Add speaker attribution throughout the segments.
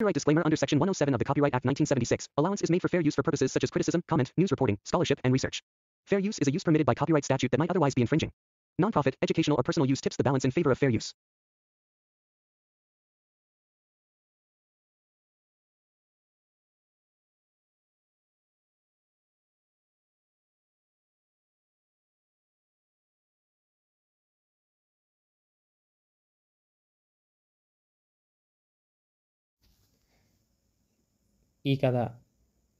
Speaker 1: Copyright disclaimer under Section 107 of the Copyright Act 1976. Allowance is made for fair use for purposes such as criticism, comment, news reporting, scholarship, and research. Fair use is a use permitted by copyright statute that might otherwise be infringing. Nonprofit, educational, or personal use tips the balance in favor of fair use.
Speaker 2: ఈ కథ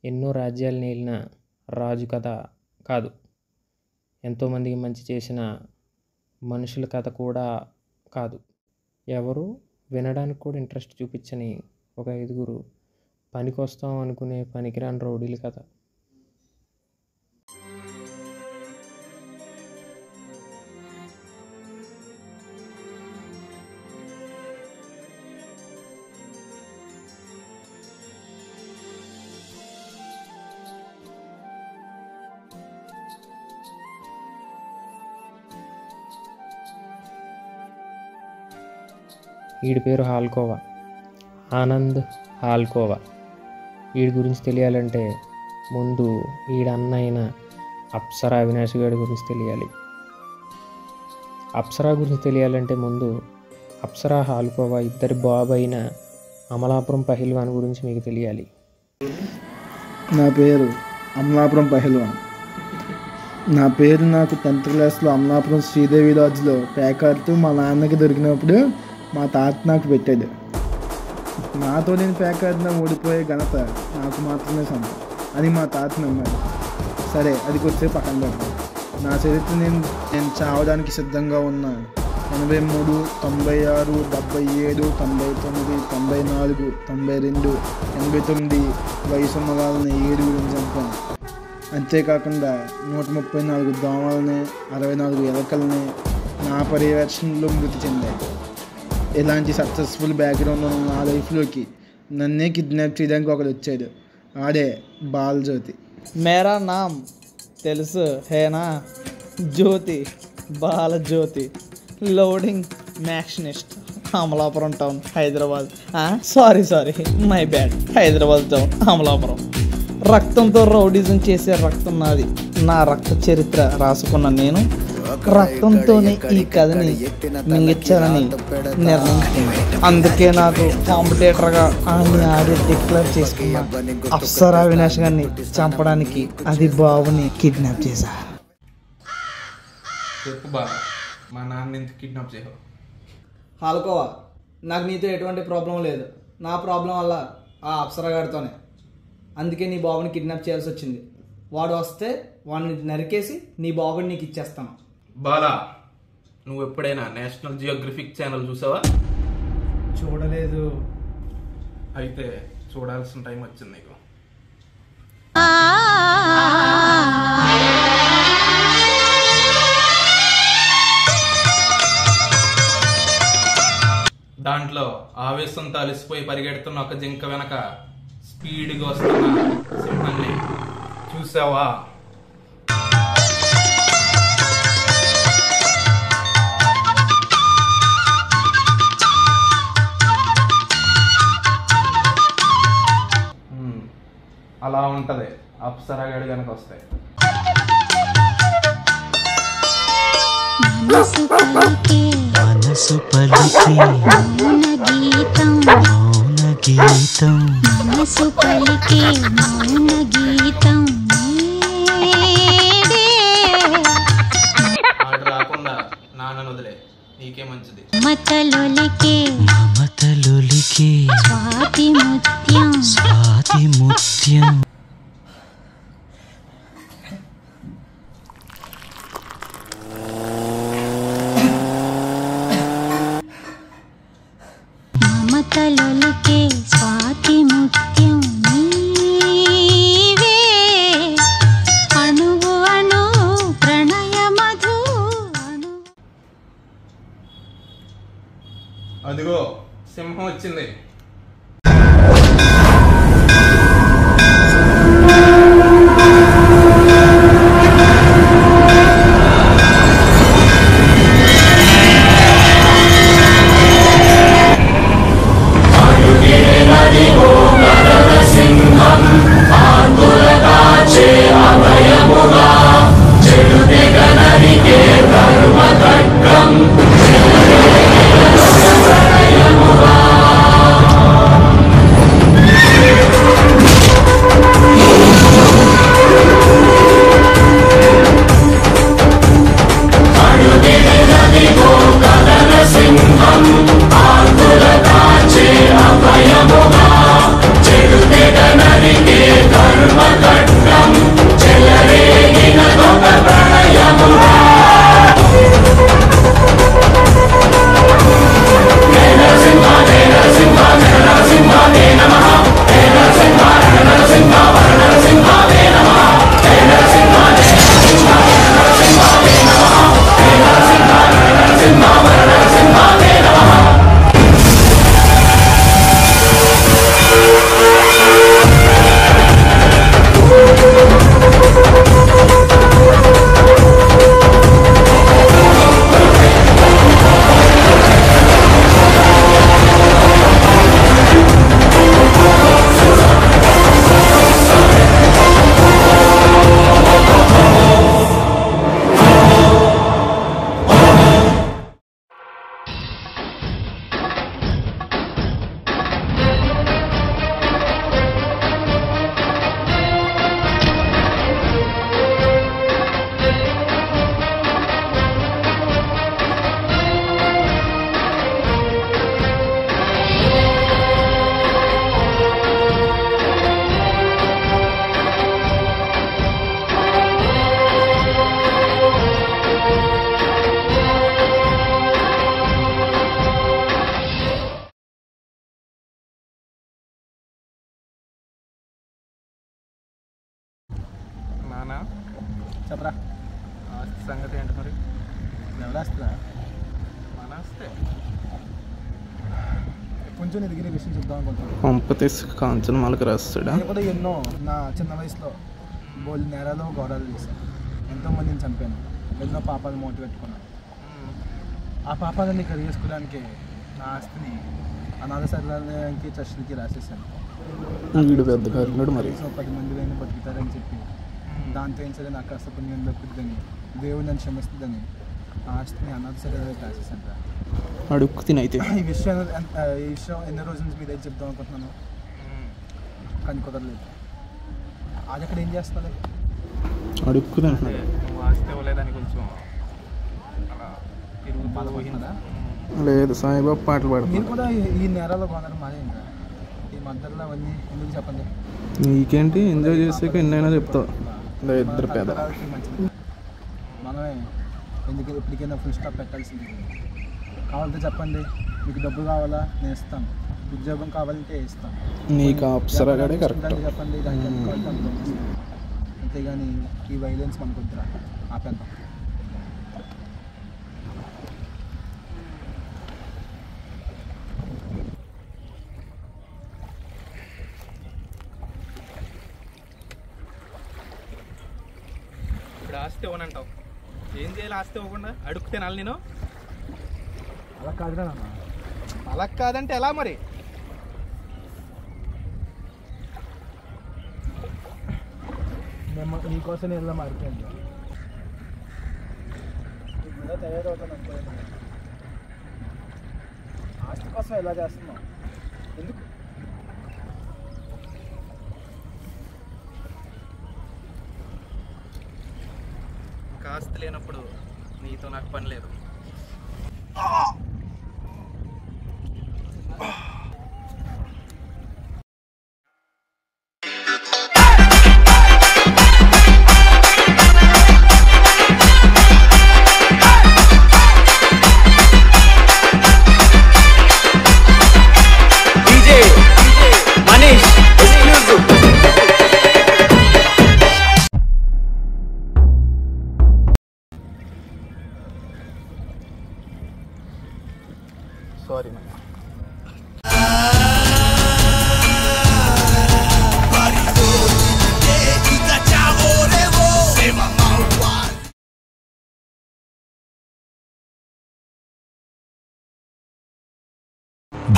Speaker 2: ఎన్నో రాజ్యాలు నేలిన రాజు కథ కాదు, ఎంతోమందికి మంచి చేసిన మనుషుల కథ కూడా కాదు. ఎవరు వినడానికి కూడా ఇంట్రెస్ట్ చూపించని ఒక 5గురు పనికొస్తాం అనుకునే పనికిరాని రౌడీల కథ. వీడి పేరు హాల్కోవా, ఆనంద్ హాల్కోవా. వీడి గురించి తెలియాలంటే ముందు వీడి అన్న అయిన అప్సరా అవినాష్ గారి గురించి తెలియాలి. అప్సరా గురించి తెలియాలంటే ముందు అప్సరా హాల్కోవా ఇద్దరి బాబు అయిన అమలాపురం పహిల్వాన్ గురించి మీకు తెలియాలి.
Speaker 3: నా పేరు అమలాపురం పహిల్వాన్. నా పేరు నాకు 10th క్లాస్లో అమలాపురం శ్రీదేవి లాడ్జ్లో ప్యాకాడుతూ మా నాన్నకి దొరికినప్పుడు మా తాత నాకు పెట్టాడు. నాతో నేను ప్యాకాడిన ఓడిపోయే ఘనత నాకు మాత్రమే సొంతం అని మా తాత నమ్మాడు. సరే, అది కొద్దిసేపు పక్కన పెడతాను. నా చరిత్ర నేను చావడానికి సిద్ధంగా ఉన్నా 83, 96, 77, 99, 94, 92, 89 వయసున్న వాళ్ళని 7 చంపాను. అంతేకాకుండా 134 దోమలని, 64 ఎలకల్ని నా పర్యవేక్షణలో మృతి చెందాయి. ఇలాంటి సక్సెస్ఫుల్ బ్యాక్గ్రౌండ్ ఉన్న నా లైఫ్లోకి నన్నే కిడ్నాప్ చేయడానికి ఒకడు వచ్చాడు. ఆడే బాలజ్యోతి.
Speaker 4: మేరా నామ్ తెలుసు హేనా, జ్యోతి, బాలజ్యోతి, లోడింగ్ మ్యాక్సినిస్ట్, Amalapuram town, Hyderabad. Sorry my bad, Hyderabad town, Amalapuram. రక్తంతో రౌడీజం చేసే రక్తం నాది. నా రక్త చరిత్ర రాసుకున్న నేను రక్తంతోనే ఈ కథని మింగిచ్చాలని నిర్ణయించుకుంది. అందుకే నాకు కాంపిటేటర్గా ఆడి డిక్లేర్ చేసుకున్న అప్సరా అవినాష్ గారిని చంపడానికి అది బాబుని కిడ్నాప్ చేశా.
Speaker 5: చెప్పు బా, మా నాన్న ఎందుకు కిడ్నాప్ చేయవు?
Speaker 4: హాల్కోవా, నాకు నీతో ఎటువంటి ప్రాబ్లం లేదు. నా ప్రాబ్లం వల్ల ఆ అప్సరా గారితోనే. అందుకే నీ బాబుని కిడ్నాప్ చేయాల్సి వచ్చింది. వాడు వస్తే వాడిని నరికేసి నీ బాబుని నీకు ఇచ్చేస్తాను.
Speaker 5: బాలా, నువ్వు ఎప్పుడైనా నేషనల్ జియోగ్రఫిక్ ఛానల్ చూసావా?
Speaker 4: చూడలేదు.
Speaker 5: అయితే చూడాల్సిన టైం వచ్చింది నీకు. దాంట్లో ఆవేశంతో అలసిపోయి పరిగెడుతున్న ఒక జింక వెనక స్పీడ్గా వస్తున్న సింహాన్ని చూసావా? అలా ఉంటది అప్సరా గాడి కనుక వస్తాయి.
Speaker 6: మనసు పలికే మౌన గీతం, మనసు పలికే మౌన గీతం.
Speaker 5: ఆడు రాకుండా నాన్నను వదిలే, నీకే మంచిది.
Speaker 6: మమతలొలికే స్వాతి ముత్యం. మమతలొలికే స్వాతి ముత్యం నీవే, అణువు అణు ప్రణయ మధు.
Speaker 5: అదిగో సింహం వచ్చింది.
Speaker 6: Nadi
Speaker 3: చెప్పరా
Speaker 5: ఆస్తి సంగతి ఏంటి మరి?
Speaker 3: ఎవరేస్తారా
Speaker 5: మన ఆస్తే
Speaker 3: కొంచెం నీ దగ్గర విషయం చెప్దాం అనుకుంటున్నాను.
Speaker 5: పంపతీసి కాంచనమాలకు రాస్తాడా?
Speaker 3: నేను కూడా ఎన్నో నా చిన్న వయసులో బోల్డ్ నేరాలు గౌరవాలు చేశాను. ఎంతోమందిని చంపాను. ఎన్నో పాపాలు మోటి పెట్టుకున్నాను. ఆ పాపాలని కరిగేసుకోవడానికి నా ఆస్తిని అనాథ శరీరానికి ట్రస్టులకి రాసేసాను.
Speaker 5: వీడు పెద్ద కారణుడు మరి.
Speaker 3: 10 మంది అయినా బతుకుతారని చెప్పి దాంతో ఏం సరే నాకు కాస్త పుణ్యం దొరుకుతుందని దేవుడు నన్ను క్షమిస్తుందని ఆ ఆస్తిని అనాథ శరీరానికి రాసేసాను.
Speaker 5: అడుక్కు తినైతే
Speaker 3: ఈ విషయం ఎన్నో రోజుల నుంచి మీ దగ్గర చెప్దాం అనుకుంటున్నాను, కానీ కుదరలేదు. అది అక్కడ ఏం చేస్తాను?
Speaker 5: అడుక్కు తింటున్నాడు.
Speaker 7: నువ్వు ఆస్తి ఇవ్వలేదని కొంచెం అలా తిరుగు
Speaker 3: బాధపడుతుందా?
Speaker 5: లేదు, సాయిబాబు పాటలు
Speaker 3: మీరు
Speaker 5: పాడుతుంది.
Speaker 3: కూడా ఈ నేరాల్లో కొనడం మానేయండి. ఈ మద్దతులు అవన్నీ ఎందుకు చెప్పండి.
Speaker 5: నీకేంటి, ఎంజాయ్ చేసాక ఎన్నైనా చెప్తావు. ఇద్దరు పేద
Speaker 3: మంచిది. మనమే ఎందుకు ఎప్పటికైనా ఫుల్ స్టాప్ పెట్టాల్సింది. కావాలంటే చెప్పండి, మీకు డబ్బు కావాలా నేను ఇస్తాను, ఉద్యోగం కావాలంటే ఇస్తాను,
Speaker 5: నీకు అప్సరాగాడే కరెక్ట్.
Speaker 3: చెప్పండి దానికి ఎంత కావాలంటే అంత డబ్బు ఇస్తాను. అంతేగాని ఈ వైలెన్స్ మనకు వద్దురా, ఆపేద్దాం.
Speaker 7: ఇప్పుడు ఆస్తి ఇవ్వనంటావు, ఏం చేయాలి? ఆస్తి ఇవ్వకుండా అడుక్కు తినాలి నేను?
Speaker 3: అలా కాదురా నాన్న.
Speaker 7: అలా కాదంటే ఎలా మరి?
Speaker 3: మేము నీకోసం నేను ఇలా మారిపోయింది. ఇలా తయారవుతాను అనుకోలేదు. ఆస్తి కోసం ఎలా చేస్తున్నావు? ఎందుకు?
Speaker 7: ఆస్తి లేనప్పుడు నీతో నాకు పని లేదు.
Speaker 5: సారీ.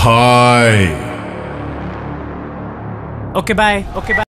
Speaker 8: भाई
Speaker 2: ఓకే బాయ్.